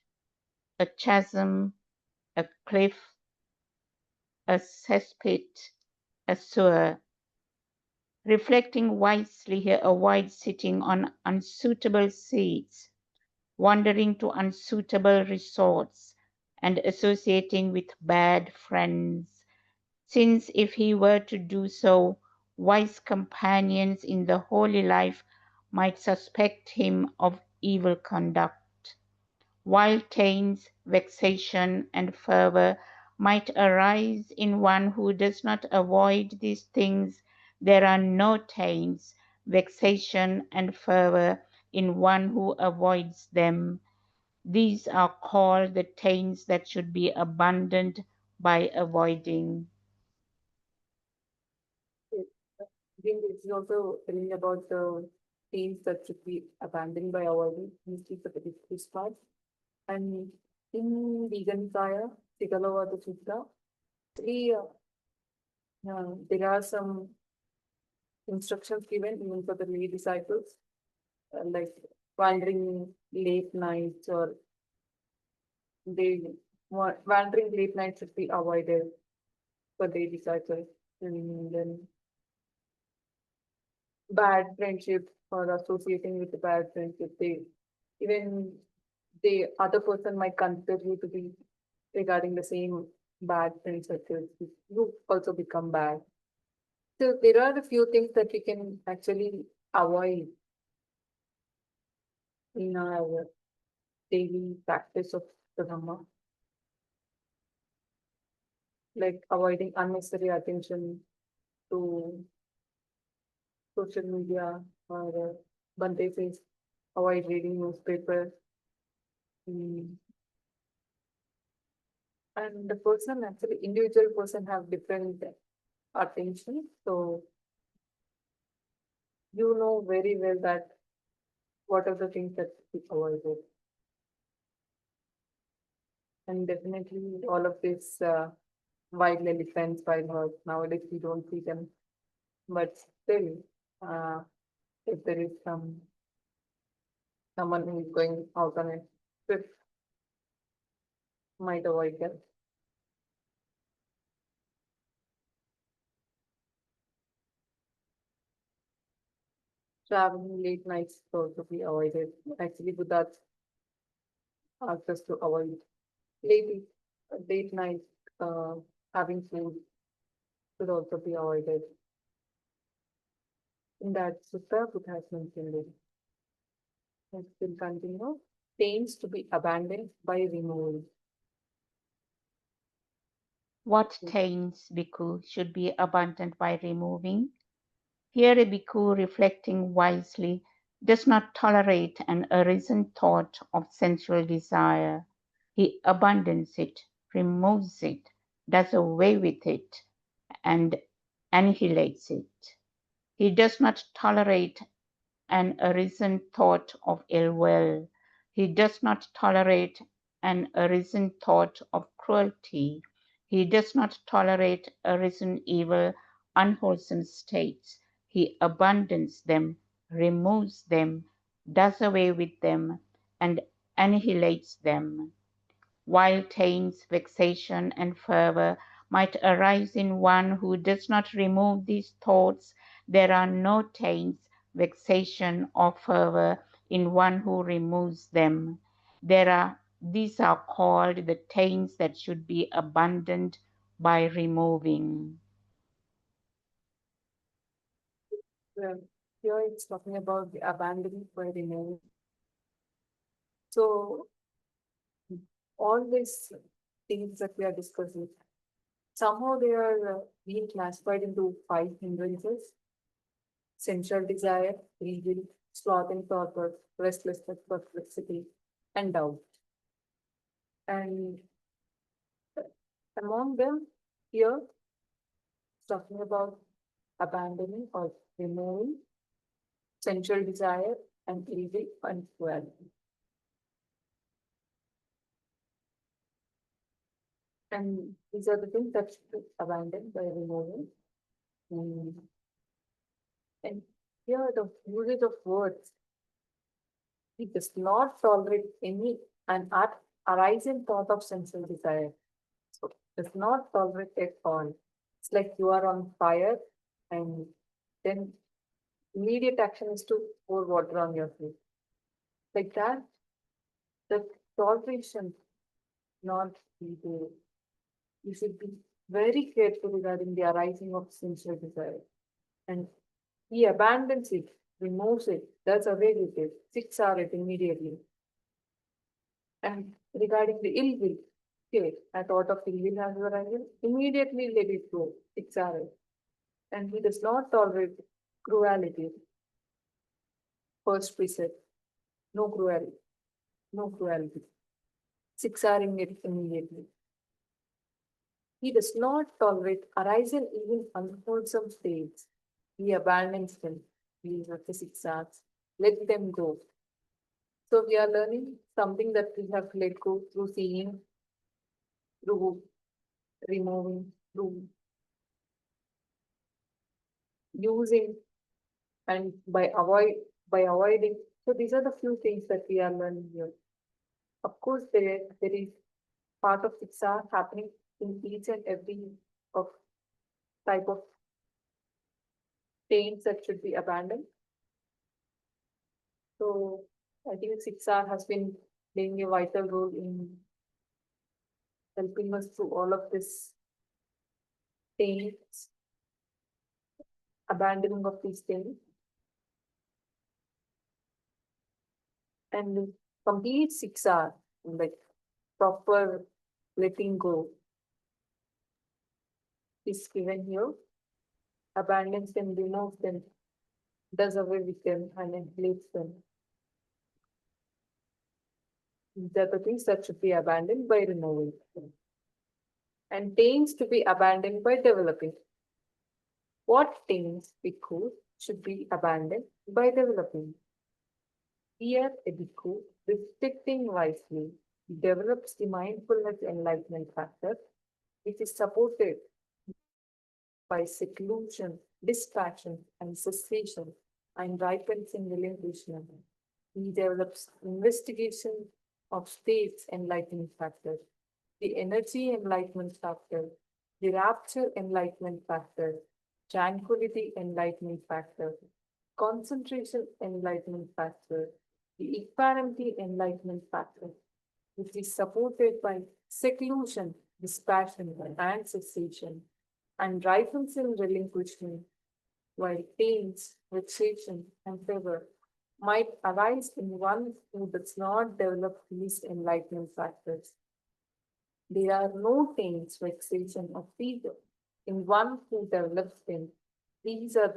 a chasm, a cliff, a cesspit, a sewer. Reflecting wisely, he avoids sitting on unsuitable seats, wandering to unsuitable resorts, and associating with bad friends, since if he were to do so, wise companions in the holy life might suspect him of evil conduct. While taints, vexation, and fervor might arise in one who does not avoid these things, there are no taints, vexation, and fervor in one who avoids them. These are called the taints that should be abandoned by avoiding. I think it's also telling about the things that should be abandoned by avoiding. This is this part. And in Nikāya, Sigalavada Sutta, three, there are some instructions given even for the lay disciples, like wandering late nights or they wandering late nights should be avoided for the disciples. And then bad friendship or associating with the bad friendship, even the other person might consider you to be regarding the same bad friend circles. You also become bad. So there are a few things that we can actually avoid in our daily practice of the Dhamma, like avoiding unnecessary attention to social media or Bante says, avoid reading newspaper. And the person actually, individual person have different attention. So you know very well that what are the things that we avoided. And definitely all of this wild elephants, wild horse, nowadays we don't see them. But still, if there is someone who is going out on a trip, might avoid them. Traveling late nights should also be avoided. Actually, Buddha asked us to avoid late, late night having food should also be avoided. In that sutta, Buddha has mentioned it. Let's still continue. Taints to be abandoned by removal. What taints bhikkhu should be abandoned by removing? Here a bhikkhu reflecting wisely does not tolerate an arisen thought of sensual desire. He abandons it, removes it, does away with it, and annihilates it. He does not tolerate an arisen thought of ill will. He does not tolerate an arisen thought of cruelty. He does not tolerate arisen evil, unwholesome states. He abandons them, removes them, does away with them, and annihilates them. While taints, vexation, and fervor might arise in one who does not remove these thoughts, there are no taints, vexation, or fervor in one who removes them. These are called the taints that should be abandoned by removing. Well, here it's talking about the abandoning by removal. So all these things that we are discussing, somehow they are being classified into 5 hindrances: sensual desire, greed, sloth and torpor, restlessness, perplexity, and doubt. And among them, here, talking about abandoning or removing sensual desire and evil and cruelty. And these are the things that should be abandoned by removing. And here the usage of words. It does not tolerate any arising thought of sensual desire. So it does not tolerate at all. It's like you are on fire and then immediate action is to pour water on your face. Like that, the toleration not be there. You should be very careful regarding the arising of sensual desire. And he abandons it, removes it, does away with it, six are it immediately. And regarding the ill will, okay, a thought of ill will has arisen, immediately let it go, six are it. And he does not tolerate cruelty. First precept, no cruelty, no cruelty. Six are it immediately. He does not tolerate arising even unwholesome states. He abandons them. These are the six arts. Let them go. So we are learning something that we have let go through seeing, through removing, through using, and by avoiding. So these are the few things that we are learning here. Of course, there is part of six are happening in each and every of type of taints that should be abandoned. So I think 6R has been playing a vital role in helping us through all of this taints, abandoning of these taints. And complete 6R, like proper letting go, is given here. Abandons them, removes them, does away with them, and annihilates them. These are the things that should be abandoned by removing them. And taints to be abandoned by developing. What taints bhikkhu should be abandoned by developing? Here, a bhikkhu, restricting wisely, develops the mindfulness enlightenment factor, which is supported by seclusion, distraction, and cessation, and ripens in relinquishment. He develops investigation of states enlightenment factor, the energy enlightenment factor, the rapture enlightenment factor, tranquility enlightenment factor, concentration enlightenment factor, the equanimity enlightenment factor, which is supported by seclusion, dispassion, and cessation, and ripens in relinquishment, while taints, vexation, and favor might arise in one who does not develop these enlightenment factors. There are no taints, vexation, or fever in one who develops them. These are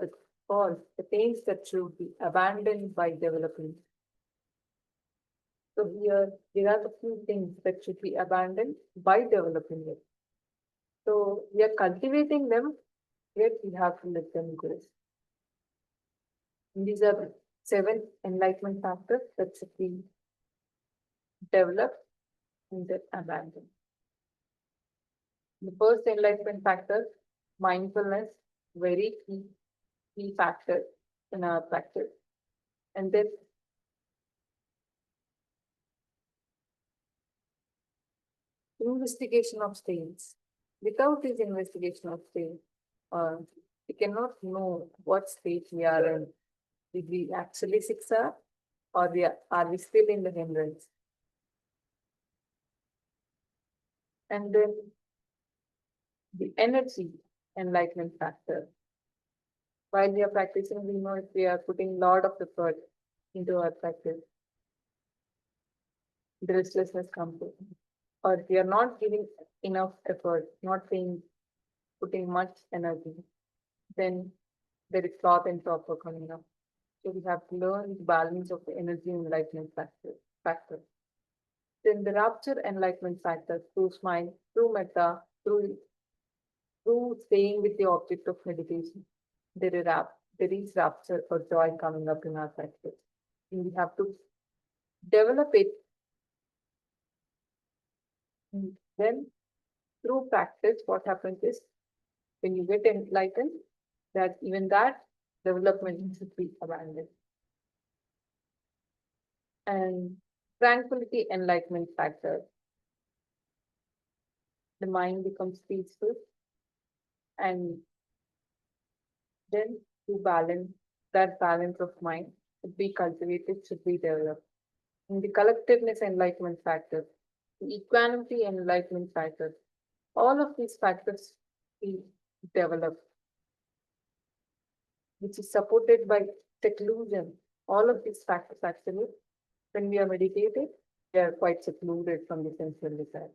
all the taints that should be abandoned by developing. So here, there are the few things that should be abandoned by developing it. So we are cultivating them, yet we have to let them go. And these are the 7 enlightenment factors that should be developed and then abandoned. The first enlightenment factor, mindfulness, very key factor in our practice. And then investigation of states. Without this investigation of state, we cannot know what state we are in. Did we actually 6R, or are we still in the hindrance? And then the energy enlightenment factor. While we are practicing, we know if we are putting a lot of effort into our practice, the restlessness comes in. Or if we are not giving enough effort, not putting much energy, then there is sloth and torpor coming up. So we have to learn the balance of the energy enlightenment factor. Then the rapture enlightenment factor through smile, through metta, through staying with the object of meditation. there is rapture or joy coming up in our practice. And we have to develop it. And then through practice, what happens is when you get enlightened, that even that development should be abandoned. And tranquility enlightenment factor. The mind becomes peaceful, and then to balance, that balance of mind should be cultivated, should be developed. And the collectiveness enlightenment factor, the equanimity enlightenment factor, all of these factors be developed, which is supported by seclusion. All of these factors actually, when we are meditating, we are quite secluded from the sensual desire.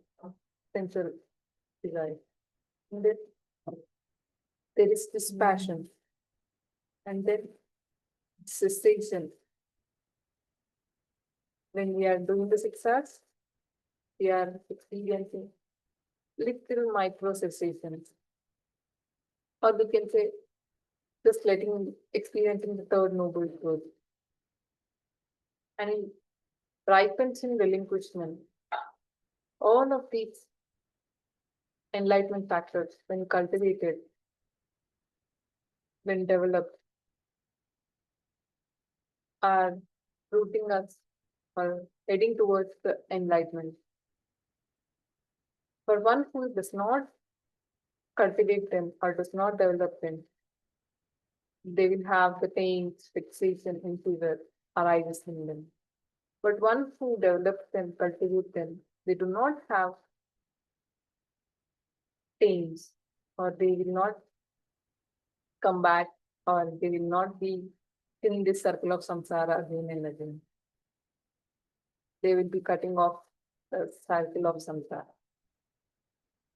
Sensual desire. And then there is this passion, and then cessation. When we are doing the 6 hours, we are experiencing little micro cessations, or we can say just experiencing the third noble truth. And it ripens in relinquishment. All of these enlightenment factors, when cultivated, when developed, are rooting us or heading towards the enlightenment. For one who does not cultivate them or does not develop them, they will have the taints, fixation, and fever arises in them. But one who develops them, cultivate them, they do not have taints, or they will not come back, or they will not be in this circle of samsara again and again. They will be cutting off the cycle of samsara.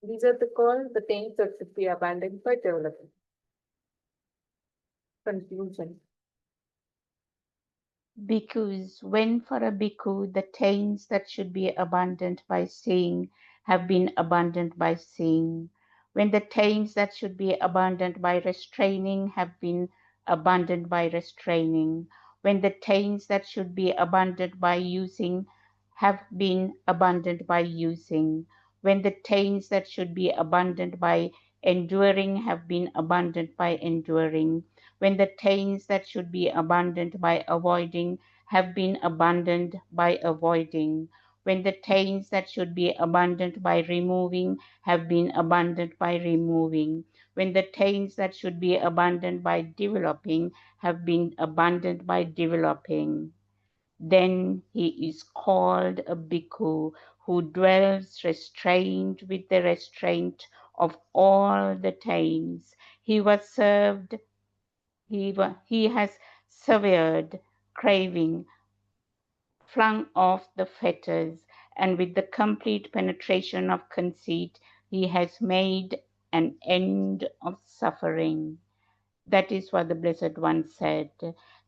These are called the taints that should be abandoned by development. Conclusion. Bhikkhus, when for a bhikkhu the taints that should be abundant by seeing have been abundant by seeing, when the taints that should be abundant by restraining have been abundant by restraining, when the taints that should be abundant by using have been abundant by using, when the taints that should be abundant by enduring have been abundant by enduring, when the taints that should be abundant by avoiding have been abundant by avoiding, when the taints that should be abundant by removing have been abundant by removing, when the taints that should be abundant by developing have been abundant by developing. Then he is called a bhikkhu who dwells restrained with the restraint of all the taints. He has severed craving, flung off the fetters, and with the complete penetration of conceit, he has made an end of suffering. That is what the Blessed One said.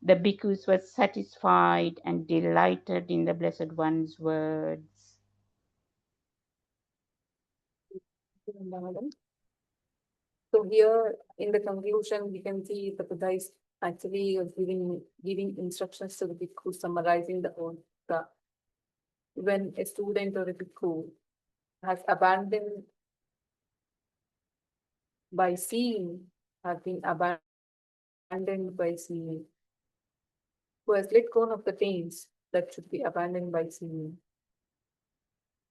The bhikkhus were satisfied and delighted in the Blessed One's words. So here in the conclusion, we can see the Buddha is actually giving instructions to the bhikkhu, summarizing the whole Sutta. When a student or a bhikkhu has abandoned by seeing, have been abandoned by seeing, who has let go of the taints that should be abandoned by seeing.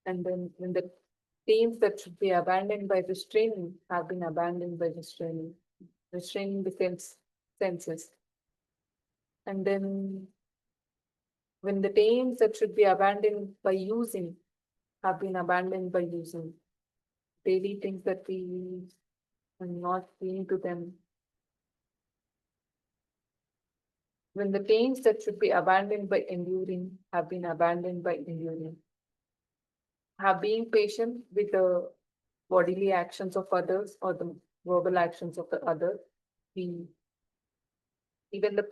And then when the taints that should be abandoned by restraining have been abandoned by restraining the senses. And then when the taints that should be abandoned by using have been abandoned by using, daily things that we use and not being to them. When the taints that should be abandoned by enduring have been abandoned by enduring. Have being patient with the bodily actions of others or the verbal actions of the other, even the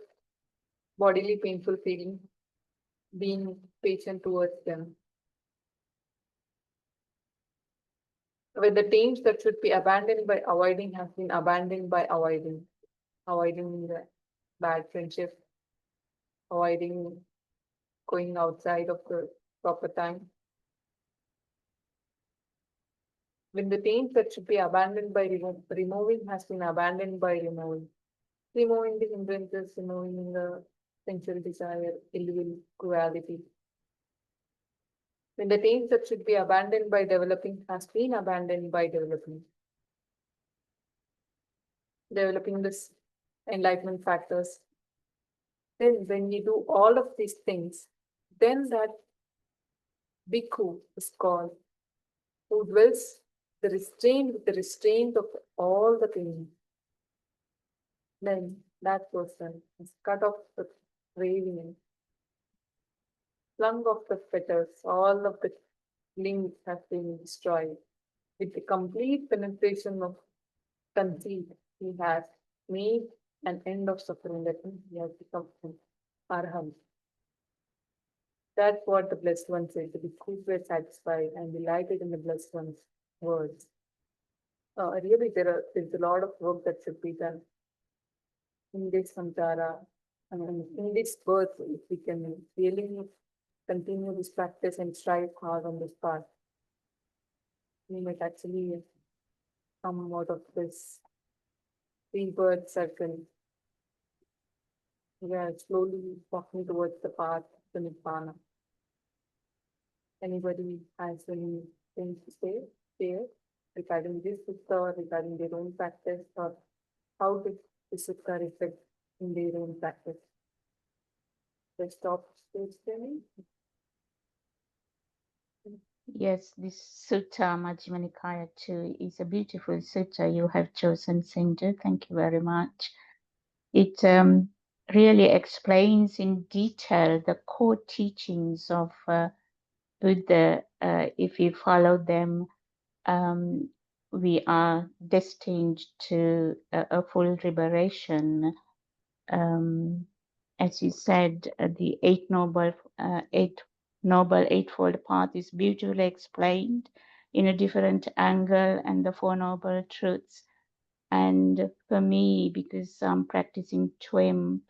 bodily painful feeling, being patient towards them. When the taints that should be abandoned by avoiding have been abandoned by avoiding. avoiding the bad friendship, avoiding going outside of the proper time. When the taint that should be abandoned by removing has been abandoned by removing. Removing the hindrances, removing the sensual desire, ill will, cruelty. When the taint that should be abandoned by developing has been abandoned by developing. Developing this enlightenment factors. Then when you do all of these things, then that bhikkhu is called who dwells the restraint with the restraint of all the things. Then that person is cut off the craving, flung off the fetters, all of the links have been destroyed. With the complete penetration of conceit, he has made an end of suffering, that means he has become an arhat. That's what the blessed one said. The bhikkhus were satisfied and delighted in the blessed one's words. Really, there's a lot of work that should be done in this samsara, and in this birth, if we can really continue this practice and strive hard on this path, we might actually come out of this rebirth circle. We are slowly walking towards the path of the Nibbāna. Anybody has anything to say here regarding this sutta or regarding their own practice, or how did the sutta reflect in their own practice? Let's stop stage training. Yes, this Sutta, Majjhima Nikāya 2, is a beautiful sutta you have chosen, Sindhu. Thank you very much. It really explains in detail the core teachings of Buddha. If we follow them, we are destined to a full liberation. As you said, the eightfold path is beautifully explained in a different angle, and the Four Noble Truths. And for me, because I'm practicing TWIM,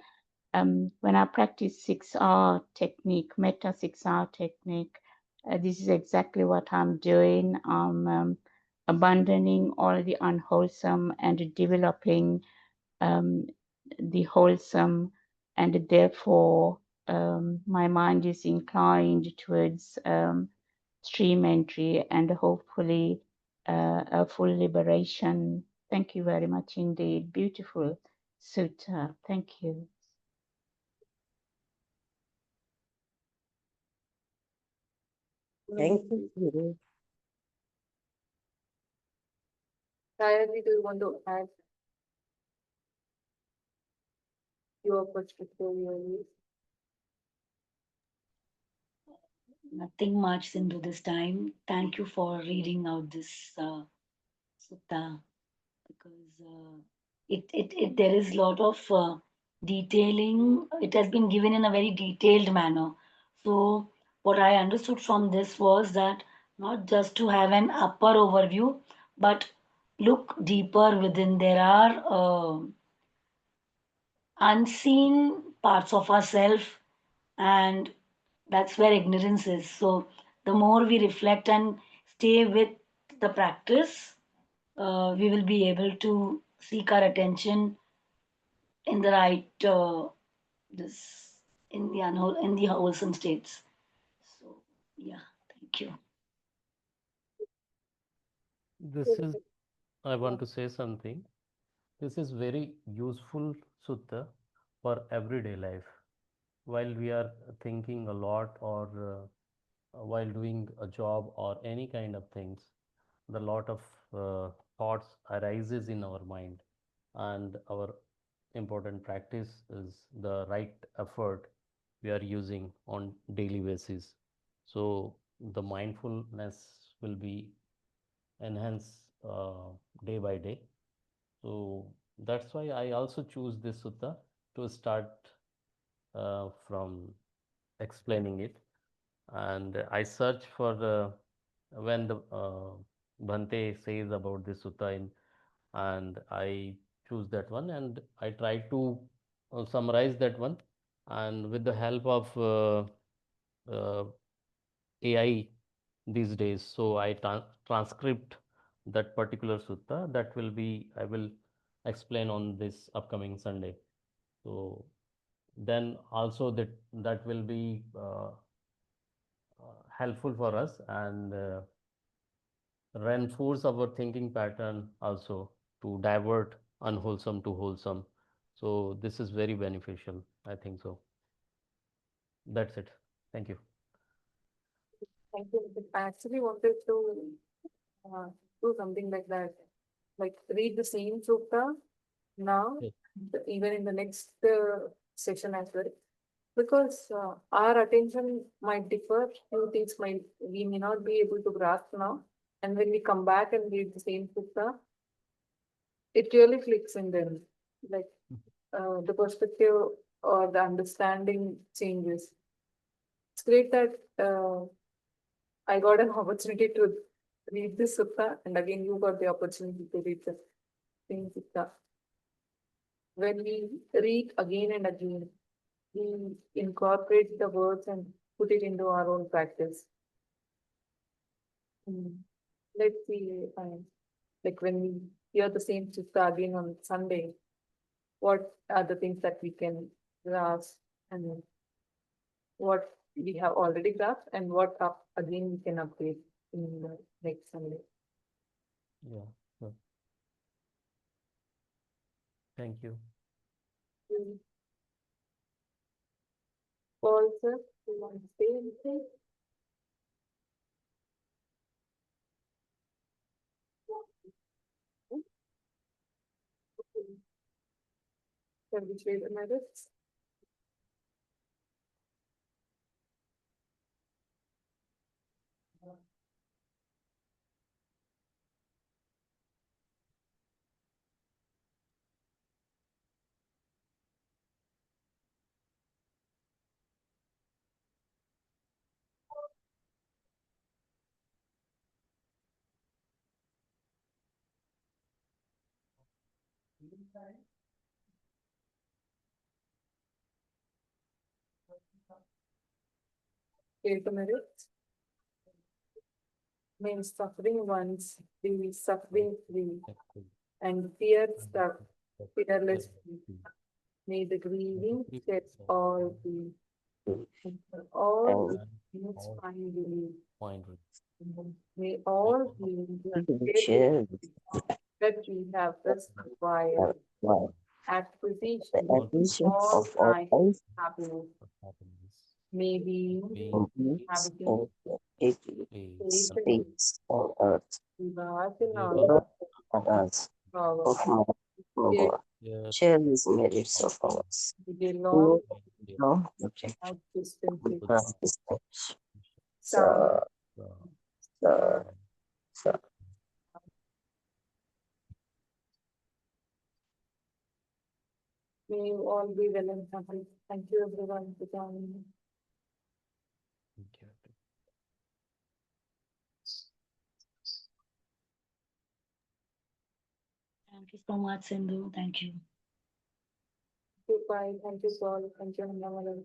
when I practice 6R technique, Metta 6R technique, this is exactly what I'm doing. I'm abandoning all the unwholesome and developing the wholesome, and therefore my mind is inclined towards stream entry and hopefully a full liberation. Thank you very much indeed. Beautiful sutta. Thank you. Thank you, Guru. Sayadaji, do you want to add your perspective, your views? Nothing much into this time. Thank you for reading out this sutta, because it there is a lot of detailing. It has been given in a very detailed manner. So what I understood from this was that not just to have an upper overview, but look deeper within. There are unseen parts of ourselves, and that's where ignorance is. So the more we reflect and stay with the practice, we will be able to seek our attention in the right this in the wholesome states. So yeah, thank you. This is, I want to say something. This is very useful sutta for everyday life. While we are thinking a lot, or while doing a job or any kind of things, the lot of thoughts arises in our mind, and our important practice is the right effort we are using on daily basis. So the mindfulness will be enhanced day by day. So that's why I also choose this sutta to start from explaining it. And I search for when the Bhante says about this sutta, and I choose that one, and I tried to summarize that one, and with the help of AI these days, so I transcript that particular sutta. That will be, I will explain on this upcoming Sunday. So then also that will be helpful for us, and reinforce our thinking pattern also, to divert unwholesome to wholesome. So this is very beneficial, I think so. That's it. Thank you. Thank you. I actually wanted to do something like that, like read the same sutta now, Yes. even in the next session as well, because our attention might differ. Few things we may not be able to grasp now, and when we come back and read the same sutta, it really clicks in them, like the perspective or the understanding changes. It's great that I got an opportunity to read this sutta, and again you got the opportunity to read the same sutta. When we read again and again, we incorporate the words and put it into our own practice. Let's see, like when we hear the same sutta again on Sunday, what are the things that we can grasp, and what we have already grasped, and what again we can update in the next Sunday. Yeah. Sure. Thank you. Paul, sir, you want to say anything? Can we share the merits? Share the merits means suffering once, be suffering free, and fear stuck, fearless free. May the grieving set all free, and for all things find relief. Point. May all beings Share that we have thus acquired the acquisition addition all of all kinds kinds of happiness. Happiness. May be of beings habiting and Space. space on earth Nibbāna and us power. of my Yet power. Yeah. Share these merits of ours. we belong No, okay. at distances. Practice. Some So, so, may you all be well and happy. Thank you everyone for joining. Thank you. Thank you so much, Sindhu. Thank you. Goodbye. Thank you, Paul. Thank you, Namaste.